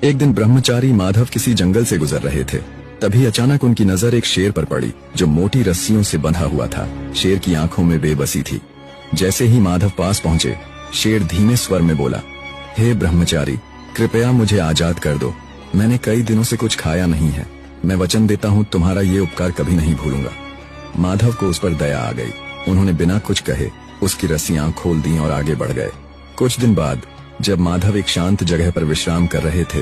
एक दिन ब्रह्मचारी माधव किसी जंगल से गुजर रहे थे। तभी अचानक उनकी नजर एक शेर पर पड़ी जो मोटी रस्सियों से बंधा हुआ था। शेर की आंखों में बेबसी थी। जैसे ही माधव पास पहुंचे, शेर धीमे स्वर में बोला, हे ब्रह्मचारी, कृपया मुझे आजाद कर दो। मैंने कई दिनों से कुछ खाया नहीं है। मैं वचन देता हूँ तुम्हारा ये उपकार कभी नहीं भूलूंगा। माधव को उस पर दया आ गई। उन्होंने बिना कुछ कहे उसकी रस्सियां खोल दी और आगे बढ़ गए। कुछ दिन बाद जब माधव एक शांत जगह पर विश्राम कर रहे थे,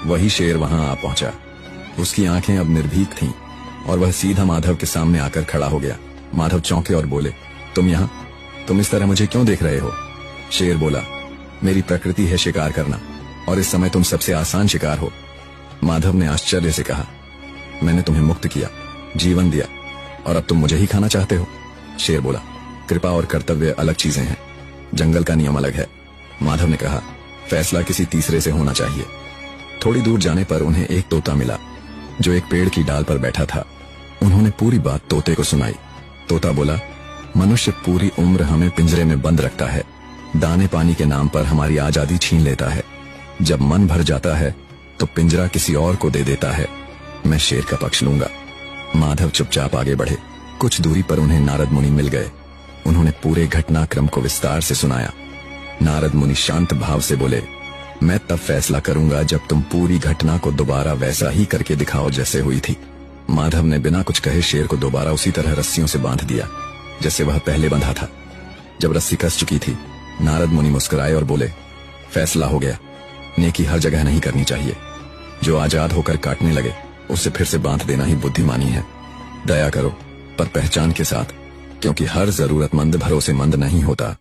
वही शेर वहां आ पहुंचा। उसकी आंखें अब निर्भीक थीं और वह सीधा माधव के सामने आकर खड़ा हो गया। माधव चौंके और बोले, तुम यहाँ? तुम इस तरह मुझे क्यों देख रहे हो? शेर बोला, मेरी प्रकृति है शिकार करना और इस समय तुम सबसे आसान शिकार हो। माधव ने आश्चर्य से कहा, मैंने तुम्हें मुक्त किया, जीवन दिया और अब तुम मुझे ही खाना चाहते हो? शेर बोला, कृपा और कर्तव्य अलग चीजें हैं, जंगल का नियम अलग है। माधव ने कहा, फैसला किसी तीसरे से होना चाहिए। थोड़ी दूर जाने पर उन्हें एक तोता मिला जो एक पेड़ की डाल पर बैठा था। उन्होंने पूरी बात तोते को सुनाई। तोता बोला, मनुष्य पूरी उम्र हमें पिंजरे में बंद रखता है, दाने पानी के नाम पर हमारी आजादी छीन लेता है। जब मन भर जाता है तो पिंजरा किसी और को दे देता है। मैं शेर का पक्ष लूंगा। माधव चुपचाप आगे बढ़े। कुछ दूरी पर उन्हें नारद मुनि मिल गए। उन्होंने पूरे घटनाक्रम को विस्तार से सुनाया। नारद मुनि शांत भाव से बोले, मैं तब फैसला करूंगा जब तुम पूरी घटना को दोबारा वैसा ही करके दिखाओ जैसे हुई थी। माधव ने बिना कुछ कहे शेर को दोबारा उसी तरह रस्सियों से बांध दिया जैसे वह पहले बंधा था। जब रस्सी कस चुकी थी, नारद मुनि मुस्कुराए और बोले, फैसला हो गया। नेकी हर जगह नहीं करनी चाहिए। जो आजाद होकर काटने लगे उसे फिर से बांध देना ही बुद्धिमानी है। दया करो, पर पहचान के साथ, क्योंकि हर जरूरतमंद भरोसेमंद नहीं होता।